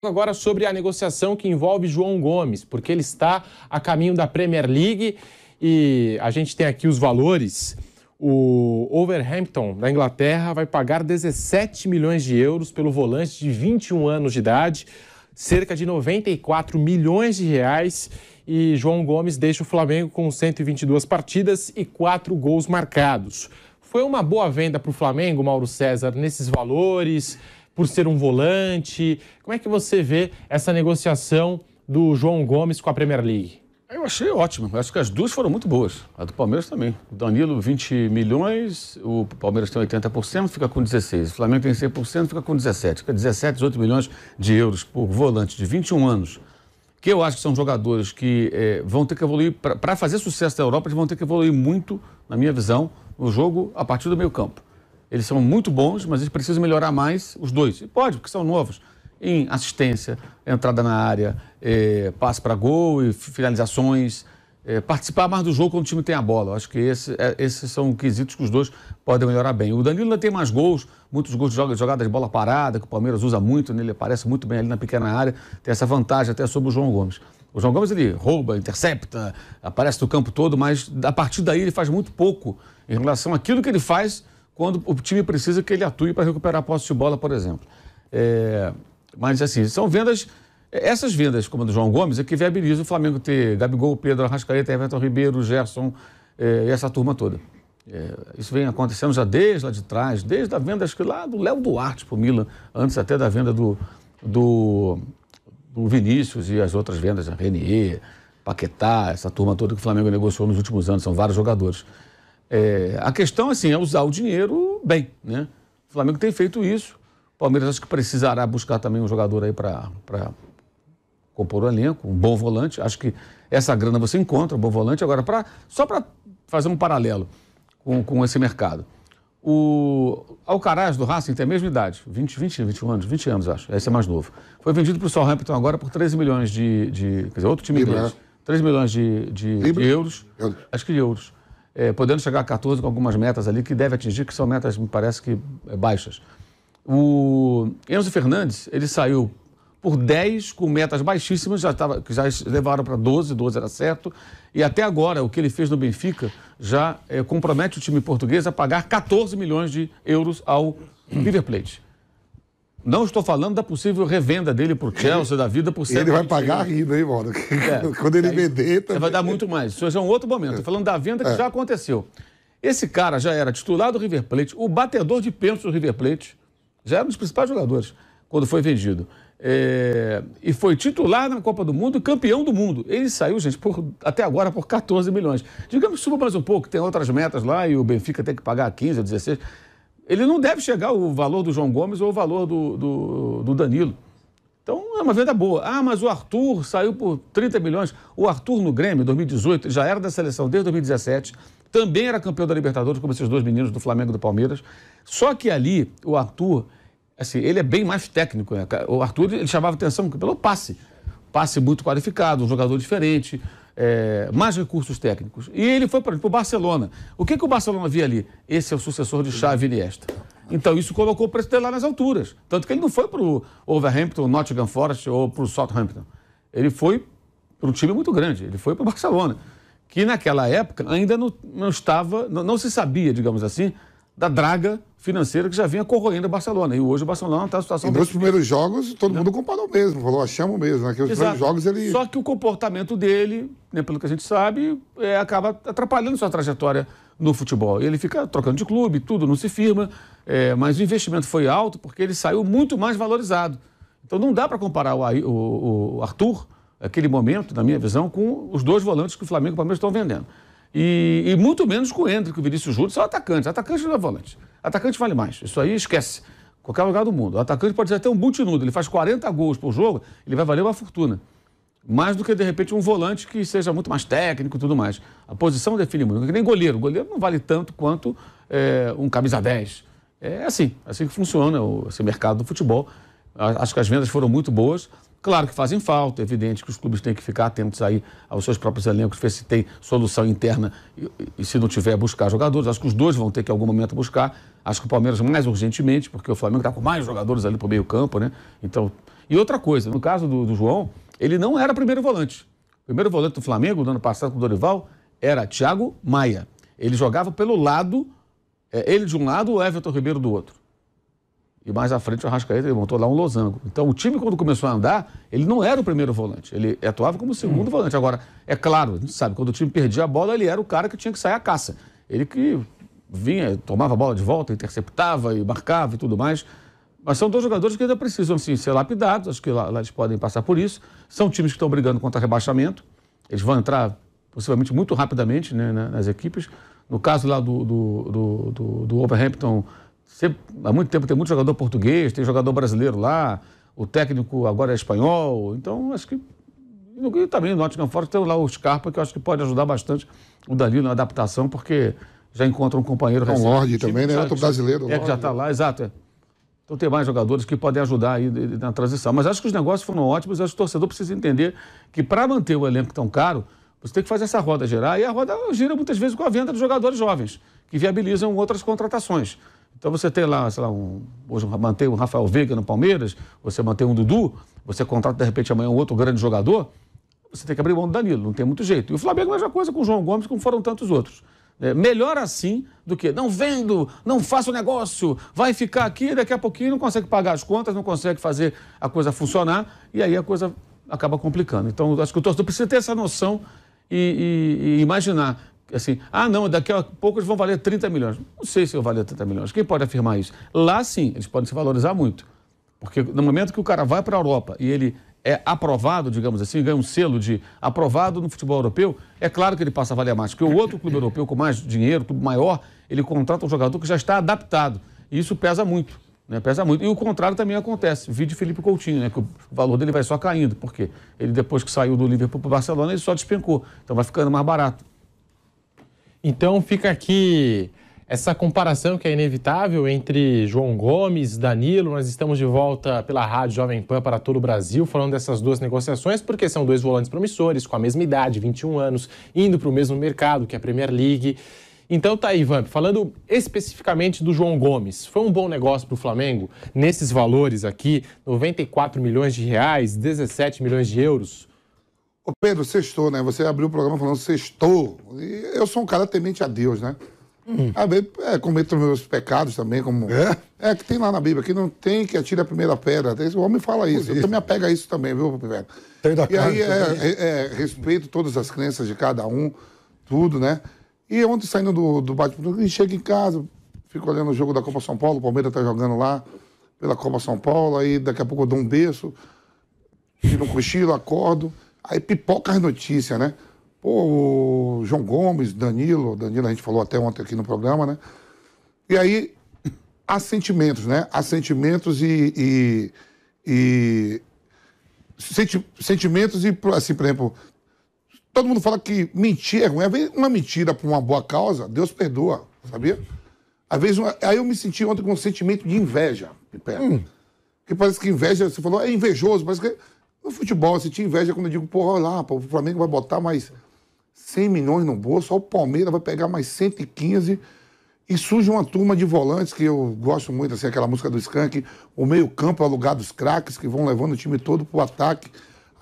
Agora sobre a negociação que envolve João Gomes, porque ele está a caminho da Premier League e a gente tem aqui os valores. O Wolverhampton, da Inglaterra, vai pagar 17 milhões de euros pelo volante de 21 anos de idade, cerca de 94 milhões de reais, e João Gomes deixa o Flamengo com 122 partidas e 4 gols marcados. Foi uma boa venda para o Flamengo, Mauro César, nesses valores, por ser um volante? Como é que você vê essa negociação do João Gomes com a Premier League? Eu achei ótimo. Eu acho que as duas foram muito boas. A do Palmeiras também. O Danilo, 20 milhões, o Palmeiras tem 80%, fica com 16%. O Flamengo tem 100%, fica com 17%. Fica 17, 18 milhões de euros por volante de 21 anos. Que eu acho que são jogadores que vão ter que evoluir. Para fazer sucesso na Europa, eles vão ter que evoluir muito, na minha visão, no jogo a partir do meio campo. Eles são muito bons, mas eles precisam melhorar mais os dois. E pode, porque são novos. Em assistência, entrada na área, passe para gol e finalizações, participar mais do jogo quando o time tem a bola. Eu acho que esses são quesitos que os dois podem melhorar bem. O Danilo ainda tem mais gols, muitos gols de jogada de bola parada, que o Palmeiras usa muito, né? Ele aparece muito bem ali na pequena área, tem essa vantagem até sobre o João Gomes. O João Gomes, ele rouba, intercepta, aparece no campo todo, mas a partir daí ele faz muito pouco em relação àquilo que ele faz quando o time precisa que ele atue para recuperar a posse de bola, por exemplo. Mas, assim, são vendas... Essas vendas, como a do João Gomes, é que viabilizam o Flamengo ter Gabigol, Pedro, Arrascaeta, Everton Ribeiro, Gerson e essa turma toda. Isso vem acontecendo já desde lá de trás, desde a venda, acho que lá do Léo Duarte para o Milan, antes até da venda do Vinícius e as outras vendas, a Renier, Paquetá, essa turma toda que o Flamengo negociou nos últimos anos, são vários jogadores. A questão, assim, é usar o dinheiro bem, né? O Flamengo tem feito isso. O Palmeiras acho que precisará buscar também um jogador aí para compor o elenco, um bom volante. Acho que essa grana você encontra, um bom volante. Agora, só para fazer um paralelo com esse mercado. O Alcaraz do Racing tem a mesma idade, 21 anos, acho. Esse é mais novo. Foi vendido para o Southampton agora por 13 milhões quer dizer, outro time inglês. 13 milhões de euros. Acho que de euros. Podendo chegar a 14 com algumas metas ali que deve atingir, que são metas, me parece que baixas. O Enzo Fernandes, ele saiu por 10 com metas baixíssimas, que já levaram para 12 era certo, e até agora o que ele fez no Benfica já compromete o time português a pagar 14 milhões de euros ao River Plate. Não estou falando da possível revenda dele para o Chelsea, da vida por 100. Ele vai pagar rindo, hein, mano? Quando ele vender... Também... Vai dar muito mais. Isso já é um outro momento. Estou falando da venda que já aconteceu. Esse cara já era titular do River Plate, o batedor de pênaltis do River Plate, já era um dos principais jogadores quando foi vendido. E foi titular na Copa do Mundo e campeão do mundo. Ele saiu, gente, até agora por 14 milhões. Digamos que suba mais um pouco, tem outras metas lá e o Benfica tem que pagar 15 ou 16. Ele não deve chegar ao valor do João Gomes ou ao valor do Danilo. Então, é uma venda boa. Ah, mas o Arthur saiu por 30 milhões. O Arthur no Grêmio, em 2018, já era da seleção desde 2017. Também era campeão da Libertadores, como esses dois meninos do Flamengo e do Palmeiras. Só que ali, o Arthur, assim, ele é bem mais técnico. Né? O Arthur, ele chamava atenção pelo passe. Passe muito qualificado, um jogador diferente, mais recursos técnicos. E ele foi para o Barcelona. O que o Barcelona via ali? Esse é o sucessor de Xavi e Iniesta. Então, isso colocou o preço dele lá nas alturas. Tanto que ele não foi para o Wolverhampton, Nottingham Forest ou para o Southampton. Ele foi para um time muito grande. Ele foi para o Barcelona. Que naquela época ainda não se sabia, digamos assim, da draga financeira que já vinha corroendo o Barcelona. E hoje o Barcelona está em situação... E nos primeiros jogos, todo mundo comparou mesmo, falou, achamos mesmo. Naqueles primeiros jogos ele... Só que o comportamento dele, né, pelo que a gente sabe, acaba atrapalhando sua trajetória no futebol. Ele fica trocando de clube, tudo, não se firma, mas o investimento foi alto porque ele saiu muito mais valorizado. Então não dá para comparar o Arthur, aquele momento, na minha visão, com os dois volantes que o Flamengo e o Palmeiras estão vendendo. E muito menos com o Endrick, o Vinícius Júnior, são atacantes. Atacante não é volante. Atacante vale mais. Isso aí esquece. Qualquer lugar do mundo. O atacante pode ser até um multinudo. Ele faz 40 gols por jogo, ele vai valer uma fortuna. Mais do que, de repente, um volante que seja muito mais técnico e tudo mais. A posição define muito. Que nem goleiro. O goleiro não vale tanto quanto um camisa 10. É assim que funciona esse mercado do futebol. Acho que as vendas foram muito boas. Claro que fazem falta, é evidente que os clubes têm que ficar atentos aí aos seus próprios elencos, ver se tem solução interna e se não tiver, buscar jogadores. Acho que os dois vão ter que em algum momento buscar. Acho que o Palmeiras mais urgentemente, porque o Flamengo está com mais jogadores ali para o meio campo, né? Então, E outra coisa, no caso do João, ele não era primeiro volante. O primeiro volante do Flamengo, no ano passado com o Dorival, era Thiago Maia. Ele jogava pelo lado, ele de um lado, o Everton Ribeiro do outro. E mais à frente o Arrascaeta, ele montou lá um losango. Então o time, quando começou a andar, ele não era o primeiro volante. Ele atuava como segundo volante. Agora, é claro, a gente sabe, quando o time perdia a bola, ele era o cara que tinha que sair à caça. Ele que vinha, tomava a bola de volta, interceptava e marcava e tudo mais. Mas são dois jogadores que ainda precisam, assim, ser lapidados. Acho que lá eles podem passar por isso. São times que estão brigando contra rebaixamento. Eles vão entrar, possivelmente, muito rapidamente, né, nas equipes. No caso lá do Wolverhampton, há muito tempo tem muito jogador português, tem jogador brasileiro lá, o técnico agora é espanhol. Então, acho que... E também no Nottingham Forest tem lá o Scarpa, que eu acho que pode ajudar bastante o Danilo na adaptação, porque já encontra um companheiro recente. O Lorde também, né? Outro brasileiro. Que já está lá, exato. Então tem mais jogadores que podem ajudar aí na transição. Mas acho que os negócios foram ótimos. Acho que o torcedor precisa entender que para manter o elenco tão caro, você tem que fazer essa roda girar. E a roda gira muitas vezes com a venda de jogadores jovens, que viabilizam outras contratações. Então você tem lá, sei lá, hoje mantém o Rafael Veiga no Palmeiras, você mantém um Dudu, você contrata de repente amanhã um outro grande jogador, você tem que abrir mão do Danilo, não tem muito jeito. E o Flamengo é a mesma coisa com o João Gomes, como foram tantos outros. Melhor assim do que não vendo, não faço negócio, vai ficar aqui, daqui a pouquinho não consegue pagar as contas, não consegue fazer a coisa funcionar e aí a coisa acaba complicando. Então, acho que o torcedor precisa ter essa noção e imaginar, assim, não, daqui a pouco eles vão valer 30 milhões. Não sei se vão valer 30 milhões. Quem pode afirmar isso? Lá, sim, eles podem se valorizar muito. Porque no momento que o cara vai para a Europa e ele é aprovado, digamos assim, ganha um selo de aprovado no futebol europeu, é claro que ele passa a valer mais. Porque o outro clube europeu com mais dinheiro, clube maior, ele contrata um jogador que já está adaptado. E isso pesa muito, né? Pesa muito. E o contrário também acontece. Vídeo Felipe Coutinho, né? Que o valor dele vai só caindo. Por quê? Ele, depois que saiu do Liverpool para o Barcelona, ele só despencou. Então vai ficando mais barato. Então fica aqui essa comparação que é inevitável entre João Gomes, Danilo. Nós estamos de volta pela Rádio Jovem Pan para todo o Brasil, falando dessas duas negociações, porque são dois volantes promissores, com a mesma idade, 21 anos, indo para o mesmo mercado que a Premier League. Então tá aí, Vamp, falando especificamente do João Gomes, foi um bom negócio para o Flamengo, nesses valores aqui, 94 milhões de reais, 17 milhões de euros? Ô Pedro, sextou, né? Você abriu o programa falando sextou. E eu sou um cara temente a Deus, né? Cometo meus pecados também, como... que tem lá na Bíblia, que não tem que atire a primeira pedra. O homem fala isso. Eu também apego a isso também, viu, Pedro? Tem da e aí respeito todas as crenças de cada um, tudo, né? E ontem, saindo do bate-papo, chego em casa, fico olhando o jogo da Copa São Paulo, o Palmeiras tá jogando lá pela Copa São Paulo, aí daqui a pouco eu dou um berço, tiro um cochilo, acordo, aí pipoca as notícias, né? Pô, o João Gomes, Danilo a gente falou até ontem aqui no programa, né? E aí, há sentimentos, né? Há sentimentos sentimentos e, assim, por exemplo, todo mundo fala que mentir é ruim. Às vezes, uma mentira por uma boa causa, Deus perdoa, sabia? Às vezes, aí eu me senti ontem com um sentimento de inveja. Que parece que inveja, você falou, é invejoso, parece que no futebol, você tinha inveja quando eu digo, olha lá, o Flamengo vai botar mais 100 milhões no bolso, o Palmeiras vai pegar mais 115 e surge uma turma de volantes que eu gosto muito, assim, aquela música do Skank, o meio-campo é o lugar dos craques que vão levando o time todo pro ataque.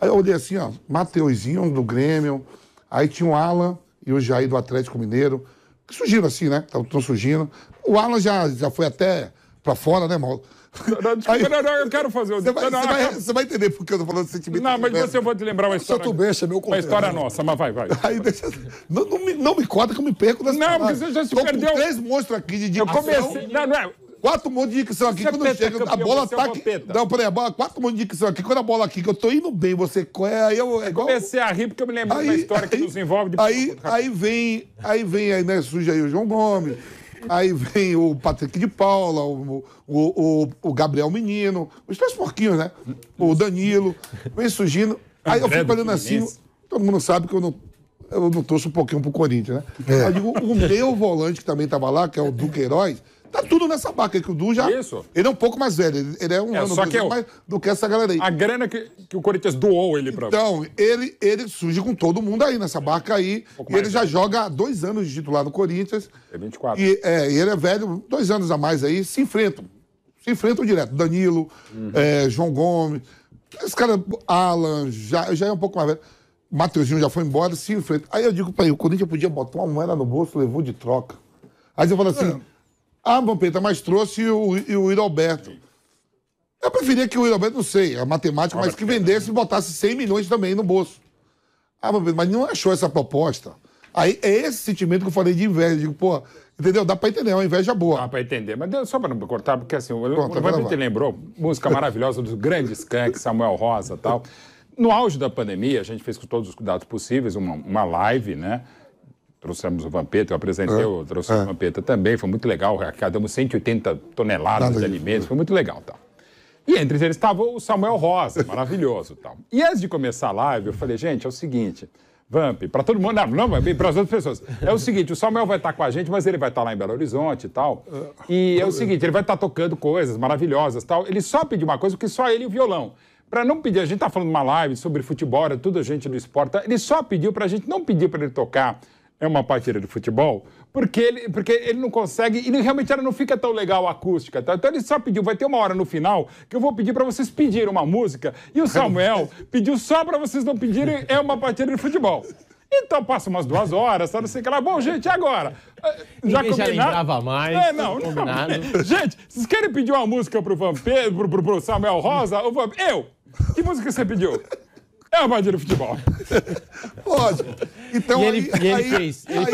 Aí eu olhei assim, ó, Mateuzinho do Grêmio, aí tinha o Alan e o Jair do Atlético Mineiro, que surgiram assim, né? Estão surgindo. O Alan já foi até pra fora, né, Mauro? Não, eu quero fazer o... Você vai entender porque eu tô falando de sentimento. Não, mas eu vou te lembrar uma história. Uma história nossa, mas vai. Aí deixa... não me conta que eu me perco nessa Não, porque você já se perdeu. Com 3 monstros aqui de dicção. Eu comecei... Não é... 4 montes de dicção aqui, quando chega, a bola tá aqui. Não, peraí, 4 montes de dicção aqui, quando a bola aqui, que eu tô indo bem, você... Aí eu... É igual... Comecei a rir porque eu me lembro de uma história que nos envolve... Aí vem, né, surge aí o João Gomes... Aí vem o Patrick de Paula, o Gabriel Menino, os 3 porquinhos, né? O Danilo, vem surgindo. Aí eu fico olhando assim, todo mundo sabe que eu não torço um pouquinho pro Corinthians, né? Eu digo, o meu volante que também tava lá, que é o Duqueiroz, tá tudo nessa barca aí, que o Du já... Isso. Ele é um pouco mais velho, ele é um ano mais do que essa galera aí. A grana que o Corinthians doou ele pra... Então, ele surge com todo mundo aí, nessa barca aí, e ele já joga há 2 anos de titular no Corinthians. É 24. E ele é velho, 2 anos a mais aí, se enfrentam direto. Danilo, João Gomes, Esse cara, Alan, já é um pouco mais velho. Mateuzinho já foi embora, se enfrenta. Aí eu digo pra ele, o Corinthians podia botar uma moeda no bolso, levou de troca. Aí você fala assim, Vampeta, mas trouxe o Yuri Alberto. Eu preferia que o Yuri Alberto, não sei, a matemática, mas que vendesse e botasse 100 milhões também no bolso. Vampeta, mas não achou essa proposta. Aí é esse sentimento que eu falei de inveja. Eu digo, pô, entendeu? Dá pra entender, é uma inveja boa. Dá pra entender, mas só pra não cortar, porque assim, o Vampeta lembrou, música maravilhosa dos grandes Skanks, Samuel Rosa e tal. No auge da pandemia, a gente fez com todos os cuidados possíveis uma live, né? Trouxemos o Vampeta, eu apresentei, eu trouxe o Vampeta também, foi muito legal, arrecadamos 180 toneladas de alimentos, foi muito legal, tal. E entre eles estava o Samuel Rosa, maravilhoso, tal. E antes de começar a live, eu falei, gente, é o seguinte, Vamp, para todo mundo, não, para as outras pessoas, é o seguinte, o Samuel vai estar com a gente, mas ele vai estar lá em Belo Horizonte e tal, e é o seguinte, ele vai estar tocando coisas maravilhosas e tal, ele só pediu uma coisa, porque só ele e o violão. Para não pedir, a gente tá falando uma live sobre futebol, é tudo a gente do esporte. Ele só pediu pra gente, não pediu para ele tocar uma partida de futebol, porque ele não consegue, e realmente ela não fica tão legal a acústica. Tá? Então ele só pediu, vai ter uma hora no final que eu vou pedir para vocês pedirem uma música, e o Samuel pediu só para vocês não pedirem uma partida de futebol. Então passa umas 2 horas, só não sei o que lá. Bom, gente, agora? Já lembrava mais. Não. Gente, vocês querem pedir uma música pro Vampeta, pro Samuel Rosa? Que música você pediu? É uma partida de futebol. Lógico. Então, ele fez. Você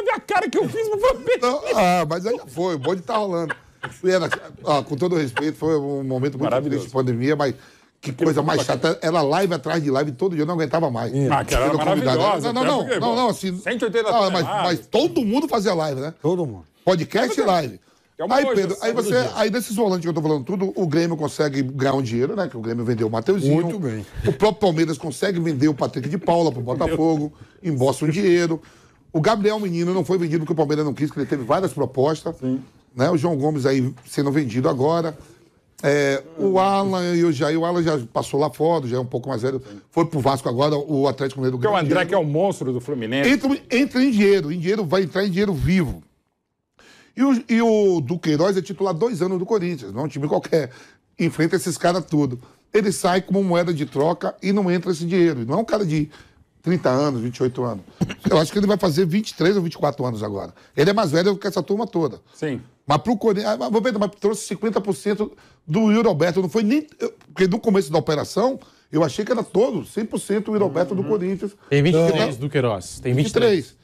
vê a cara que eu fiz pro Vampeta. Mas aí já foi, o bonde tá rolando. Com todo respeito, foi um momento muito triste de pandemia, mas que coisa mais chata. Era live atrás de live todo dia, eu não aguentava mais. Aquela era maravilhosa. Não, assim... 180 mas todo mundo fazia live, né? Todo mundo. Podcast e live. Aí, Pedro, aí desses volantes que eu tô falando tudo, o Grêmio consegue ganhar um dinheiro, né? Que o Grêmio vendeu o Mateuzinho. Muito bem. O próprio Palmeiras consegue vender o Patrick de Paula pro Botafogo, embolsa um dinheiro. O Gabriel Menino não foi vendido porque o Palmeiras não quis, porque ele teve várias propostas. Sim. Né? O João Gomes aí sendo vendido agora. O Alan e o Jair, o Alan já passou lá fora, já é um pouco mais velho. Foi pro Vasco agora, o Atlético Mineiro do Grêmio. Que é o André, que é o monstro do Fluminense. Entra em dinheiro, vai entrar em dinheiro vivo. E o Duqueiroz é titular 2 anos do Corinthians, não é um time qualquer. Enfrenta esses caras tudo. Ele sai como moeda de troca e não entra esse dinheiro. Não é um cara de 30 anos, 28 anos. Eu acho que ele vai fazer 23 ou 24 anos agora. Ele é mais velho que essa turma toda. Sim. Mas pro Corinthians... Mas trouxe 50% do Yuri Alberto. Não foi nem... Porque no começo da operação, eu achei que era todo, 100% o Yuri Alberto do Corinthians. Tem 23 do Queiroz. Tem 23.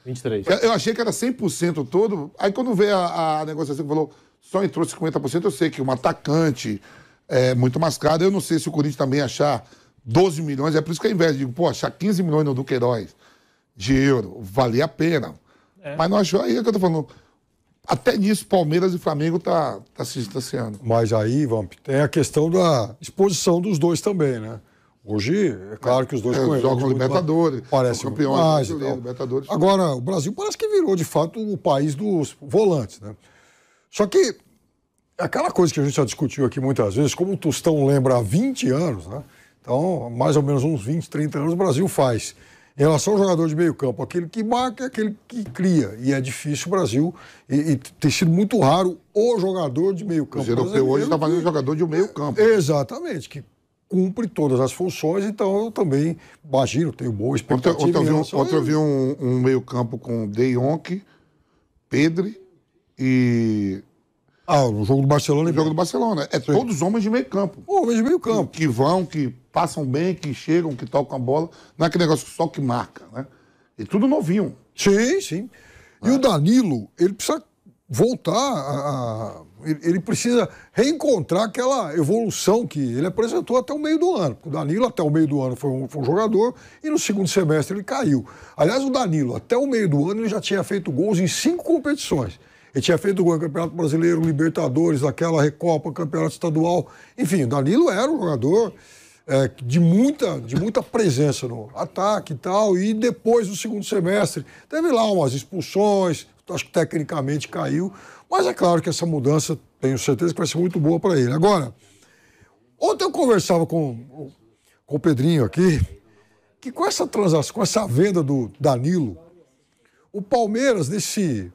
Eu achei que era 100% todo. Aí quando veio a negociação que falou só entrou 50%, eu sei que um atacante é muito mais caro. Eu não sei se o Corinthians também achar 12 milhões. É por isso que ao invés de achar 15 milhões no Duqueiroz de euro, valia a pena. Mas não achou. Aí é que eu tô falando. Até nisso, Palmeiras e Flamengo tá se distanciando. Mas aí, Vamp, tem a questão da exposição dos dois também, né? Hoje, é claro que os dois jogam Libertadores, parecem campeões Libertadores. Agora, o Brasil parece que virou, de fato, o país dos volantes, né? Só que aquela coisa que a gente já discutiu aqui muitas vezes, como o Tostão lembra há 20 anos, né? Então, mais ou menos uns 20, 30 anos o Brasil faz. Em relação ao jogador de meio campo, aquele que marca é aquele que cria. E é difícil o Brasil, e tem sido muito raro o jogador de meio campo. O europeu hoje está fazendo jogador de meio campo. Exatamente, que cumpre todas as funções, então eu também imagino, tenho boa expectativa. Ontem eu vi um meio campo com De Jong, Pedri e... no jogo do Barcelona. No jogo do Barcelona. Todos homens de meio campo. Homens de meio campo. Que vão, que passam bem, que chegam, que tocam a bola. Não é aquele negócio só que marca, né? E tudo novinho. Sim. E o Danilo, ele precisa voltar ele precisa reencontrar aquela evolução que ele apresentou até o meio do ano. O Danilo, até o meio do ano, foi um jogador e no segundo semestre ele caiu. Aliás, o Danilo, até o meio do ano, ele já tinha feito gols em 5 competições. Ele tinha feito gol no Campeonato Brasileiro, Libertadores, aquela Recopa, Campeonato Estadual. Enfim, o Danilo era um jogador de muita presença no ataque e tal. E depois, no segundo semestre, teve lá umas expulsões, acho que tecnicamente caiu. Mas é claro que essa mudança, tenho certeza que vai ser muito boa para ele. Agora, ontem eu conversava com o Pedrinho aqui, que com essa transação, com essa venda do Danilo, o Palmeiras, nesses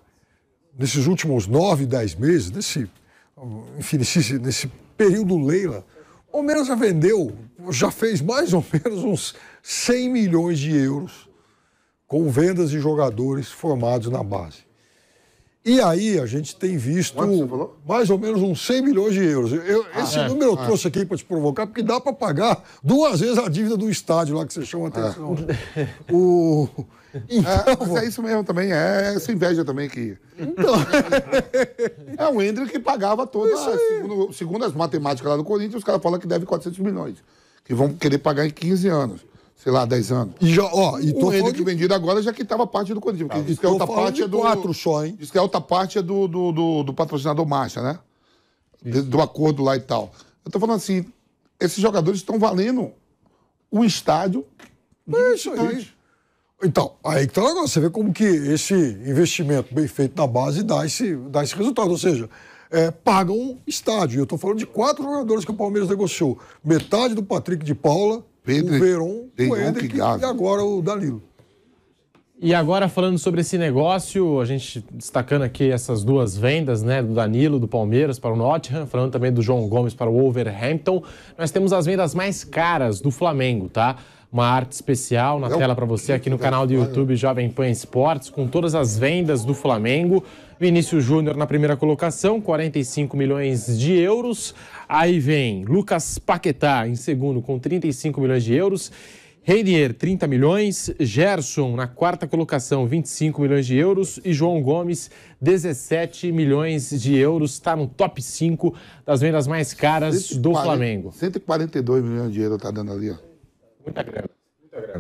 últimos 9, 10 meses, nesse período Leila, o Palmeiras já fez mais ou menos uns 100 milhões de euros com vendas de jogadores formados na base. E aí a gente tem visto mais ou menos uns 100 milhões de euros. Esse número eu trouxe aqui para te provocar, porque dá para pagar 2 vezes a dívida do estádio lá que você chama a atenção. Então, mas é isso mesmo também, é essa inveja também que... Então... é o Hendrick que pagava toda... Segundo as matemáticas lá do Corinthians, os caras falam que deve 400 milhões. Que vão querer pagar em 15 anos. Sei lá, 10 anos. O Hendrick vendido agora já quitava parte do Corinthians. Porque diz que a outra parte é do... 4 só, hein? Diz que a outra parte é do patrocinador Marcha, né? Do acordo lá e tal. Eu tô falando assim, esses jogadores estão valendo o estádio... É isso aí. Então, aí que tá o negócio. Você vê como que esse investimento bem feito na base dá esse resultado. Ou seja, pagam um estádio. Eu estou falando de 4 jogadores que o Palmeiras negociou. Metade do Patrick de Paula, o Veron, o Hendrick e agora o Danilo. E agora, falando sobre esse negócio, a gente destacando aqui essas 2 vendas, né, do Danilo, do Palmeiras para o Nottingham, falando também do João Gomes para o Wolverhampton, nós temos as vendas mais caras do Flamengo, tá? Uma arte especial na tela para você aqui no canal do YouTube Jovem Pan Esportes, com todas as vendas do Flamengo. Vinícius Júnior na primeira colocação, 45 milhões de euros. Aí vem Lucas Paquetá em segundo, com 35 milhões de euros. Reinier, 30 milhões. Gerson na quarta colocação, 25 milhões de euros. E João Gomes, 17 milhões de euros. Está no top 5 das vendas mais caras do Flamengo. 142 milhões de euros está dando ali, ó.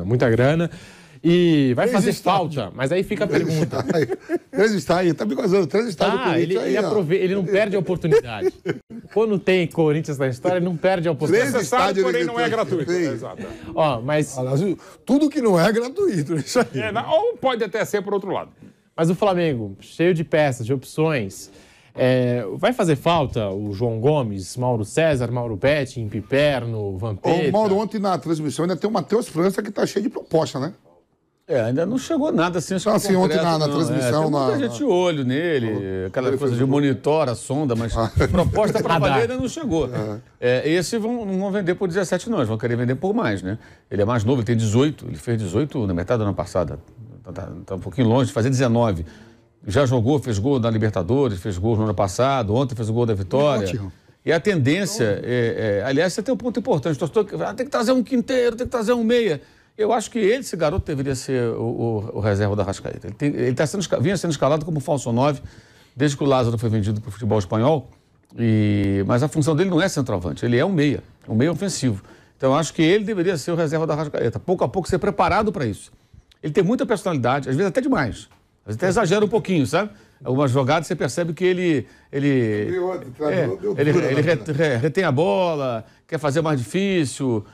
Muita grana. E vai fazer falta, mas aí fica a pergunta. 3 estádios, tá me gozando, 3 estádios. Ele não perde a oportunidade. Quando tem Corinthians na história, ele não perde a oportunidade. 3 estádios, porém não é gratuito. Exato. Mas... Tudo que não é gratuito, isso aí. Ou pode até ser por outro lado. Mas o Flamengo, cheio de peças, de opções... vai fazer falta o João Gomes, Mauro César, Mauro Betting, Piperno, Vampeta? O Mauro, ontem na transmissão ainda tem o Matheus França que tá cheio de proposta, né? Ainda não chegou nada assim. Assim, ontem na transmissão... Tem muita gente de olho nele, aquela coisa de monitora, sonda, mas proposta para valer ainda não chegou. Esse não vão vender por 17 não, eles vão querer vender por mais, né? Ele é mais novo, ele tem 18, ele fez 18 na metade do ano passado, tá um pouquinho longe de fazer 19. Já jogou, fez gol na Libertadores, fez gol no ano passado, ontem fez o gol da vitória. Ótimo. E a tendência, aliás, você tem um ponto importante, tem que trazer um quinteiro, tem que trazer um meia. Eu acho que esse garoto deveria ser o reserva da Arrascaeta. Ele vinha sendo escalado como falso 9, desde que o Lázaro foi vendido para o futebol espanhol, mas a função dele não é centroavante, ele é um meia ofensivo. Então eu acho que ele deveria ser o reserva da Arrascaeta, pouco a pouco ser preparado para isso. Ele tem muita personalidade, às vezes até demais. Às vezes até exagera um pouquinho, sabe? Algumas jogadas você percebe que ele retém a bola, quer fazer mais difícil.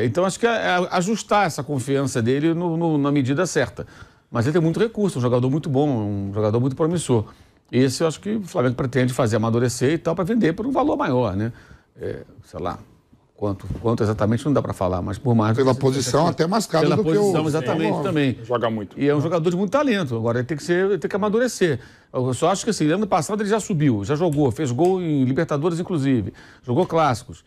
Então acho que é ajustar essa confiança dele na medida certa. Mas ele tem muito recurso, um jogador muito bom, um jogador muito promissor. Esse eu acho que o Flamengo pretende fazer amadurecer e tal para vender por um valor maior, né? Sei lá. Quanto exatamente não dá para falar, mas por mais... Pela posição até mais caro do que o... Pela posição, exatamente, também. Joga muito. E é um jogador de muito talento, agora ele tem que amadurecer. Eu só acho que assim, ano passado ele já subiu, já jogou, fez gol em Libertadores inclusive, jogou clássicos.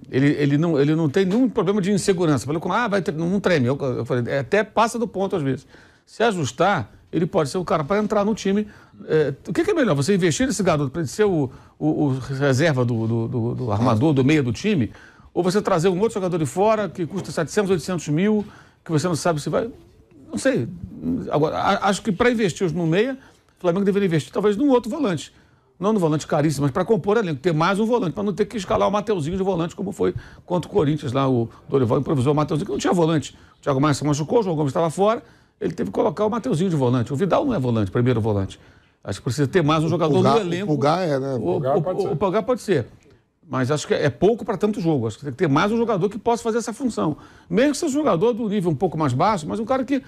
Ele não tem nenhum problema de insegurança. Falei com não treme. Eu falei, até passa do ponto às vezes. Se ajustar, ele pode ser o cara para entrar no time. O que é melhor? Você investir nesse garoto para ele ser o reserva do armador, do meio do time? Ou você trazer um outro jogador de fora que custa 700, 800 mil, que você não sabe se vai... Não sei. Agora, acho que para investir no meia, o Flamengo deveria investir talvez num outro volante. Não no volante caríssimo, mas para compor elenco, ter mais um volante, para não ter que escalar o Mateuzinho de volante, como foi contra o Corinthians lá. O Dorival improvisou o Mateuzinho, que não tinha volante. O Thiago Maia se machucou, o João Gomes estava fora, ele teve que colocar o Mateuzinho de volante. O Vidal não é volante, primeiro volante. Acho que precisa ter mais um jogador no elenco. O Pulgar né? O Pulgar pode ser. Mas acho que é pouco para tanto jogo. Acho que tem que ter mais um jogador que possa fazer essa função. Mesmo que seja um jogador do nível um pouco mais baixo, mas um cara que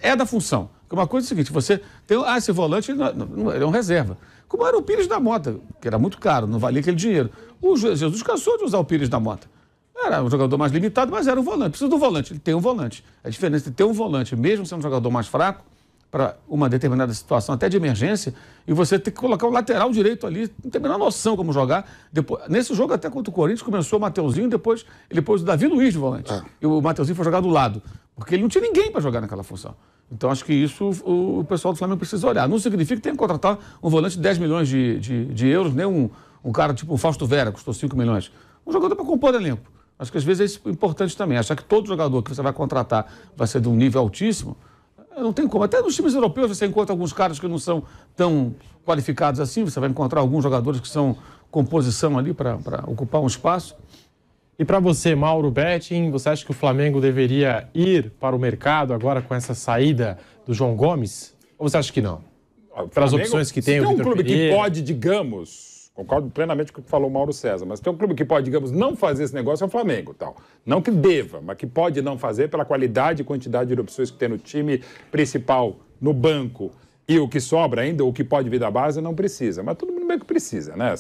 é da função. Porque uma coisa é o seguinte, você tem esse volante, ele é um reserva. Como era o Pires da Mota, que era muito caro, não valia aquele dinheiro. O Jesus cansou de usar o Pires da Mota. Era um jogador mais limitado, mas era um volante. Precisa do volante, ele tem um volante. A diferença de ter um volante, mesmo sendo um jogador mais fraco, para uma determinada situação, até de emergência, e você tem que colocar o lateral direito ali, não tem a menor noção como jogar. Depois, nesse jogo até contra o Corinthians, começou o Mateuzinho, depois ele pôs o Davi Luiz de volante. E o Mateuzinho foi jogar do lado, porque ele não tinha ninguém para jogar naquela função. Então, acho que isso o pessoal do Flamengo precisa olhar. Não significa que tem que contratar um volante de 10 milhões de euros, nem um cara tipo o Fausto Vera, custou 5 milhões. Um jogador para compor elenco. Acho que às vezes é importante também. Achar que todo jogador que você vai contratar vai ser de um nível altíssimo, não tem como. Até nos times europeus você encontra alguns caras que não são tão qualificados assim. Você vai encontrar alguns jogadores que são composição ali para ocupar um espaço. E para você, Mauro Betting, você acha que o Flamengo deveria ir para o mercado agora com essa saída do João Gomes? Ou você acha que não? Pelas opções que tem o Vitor clube Pereira. Que pode, digamos, concordo plenamente com o que falou o Mauro César, mas tem um clube que pode, digamos, não fazer esse negócio, é o Flamengo. Tal. Não que deva, mas que pode não fazer pela qualidade e quantidade de opções que tem no time principal, no banco. E o que sobra ainda, o que pode vir da base, não precisa. Mas todo mundo meio que precisa, né?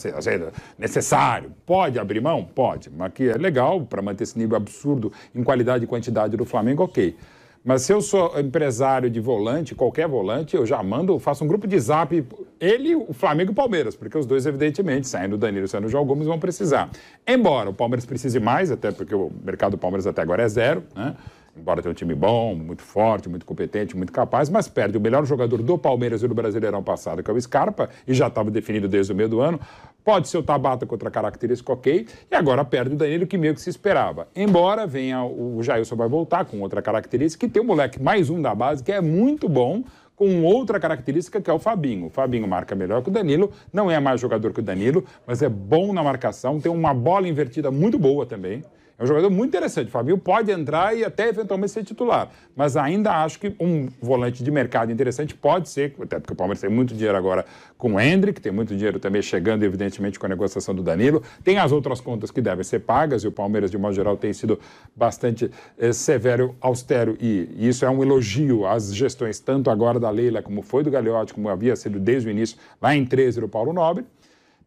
Necessário. Pode abrir mão? Pode. Mas que é legal para manter esse nível absurdo em qualidade e quantidade do Flamengo, ok. Mas se eu sou empresário de volante, qualquer volante, eu já faço um grupo de zap, ele, o Flamengo e o Palmeiras, porque os dois, evidentemente, saindo o Danilo e saindo o João Gomes, vão precisar. Embora o Palmeiras precise mais, até porque o mercado do Palmeiras até agora é zero, né? Embora tenha um time bom, muito forte, muito competente, muito capaz, mas perde o melhor jogador do Palmeiras e do Brasileirão passado, que é o Scarpa, e já estava definido desde o meio do ano. Pode ser o Tabata com outra característica, ok, e agora perde o Danilo, que meio que se esperava. Embora venha o Jailson vai voltar com outra característica, e tem um moleque, mais um da base, que é muito bom, com outra característica que é o Fabinho. O Fabinho marca melhor que o Danilo, não é mais jogador que o Danilo, mas é bom na marcação, tem uma bola invertida muito boa também. É um jogador muito interessante. O Fabinho pode entrar e até eventualmente ser titular. Mas ainda acho que um volante de mercado interessante pode ser, até porque o Palmeiras tem muito dinheiro agora com o Endrick, tem muito dinheiro também chegando, evidentemente, com a negociação do Danilo. Tem as outras contas que devem ser pagas, e o Palmeiras, de modo geral, tem sido bastante severo, austero, e isso é um elogio às gestões, tanto agora da Leila, como foi do Gagliotti, como havia sido desde o início, lá em 13, do Paulo Nobre.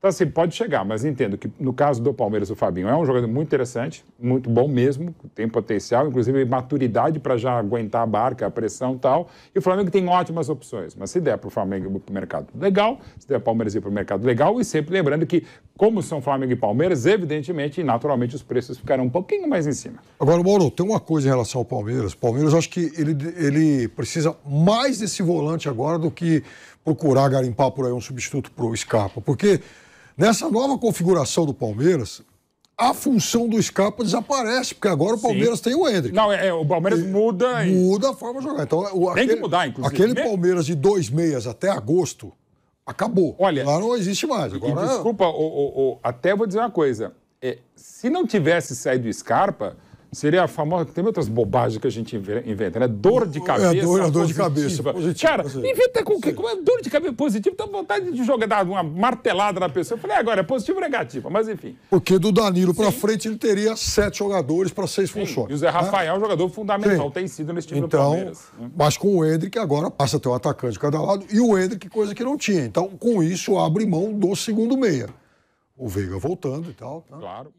Então, assim, pode chegar, mas entendo que no caso do Palmeiras, o Fabinho é um jogador muito interessante, muito bom mesmo, tem potencial, inclusive maturidade para já aguentar a barca, a pressão e tal. E o Flamengo tem ótimas opções, mas se der para o Flamengo ir para o mercado, legal. Se der para o Palmeiras ir para o mercado, legal. E sempre lembrando que, como são Flamengo e Palmeiras, evidentemente e naturalmente os preços ficarão um pouquinho mais em cima. Agora, Mauro, tem uma coisa em relação ao Palmeiras. O Palmeiras, acho que ele precisa mais desse volante agora do que procurar garimpar por aí um substituto para o Scarpa, porque nessa nova configuração do Palmeiras, a função do Scarpa desaparece, porque agora o Palmeiras tem o Endrick. Não, o Palmeiras muda... Muda a forma de jogar. Então, tem que mudar, inclusive. Aquele Palmeiras de 2 meias até agosto, acabou. Olha, lá não existe mais. Agora... Desculpa, até vou dizer uma coisa. Se não tivesse saído o Scarpa, seria a famosa... Tem outras bobagens que a gente inventa, né? Dor de cabeça dor de cabeça positiva. Cara, inventa com o quê? Como é dor de cabeça positiva? Dá vontade de jogar, dar uma martelada na pessoa. Eu falei, agora, é positivo ou negativo? Mas enfim. Porque do Danilo para frente ele teria 7 jogadores para 6 funções. E o Zé Rafael é um jogador fundamental, tem sido nesse time do Palmeiras. Mas com o Endrick agora passa a ter um atacante de cada lado e o Endrick, coisa que não tinha. Então, com isso, abre mão do segundo meia. O Veiga voltando e tal. Tá? Claro.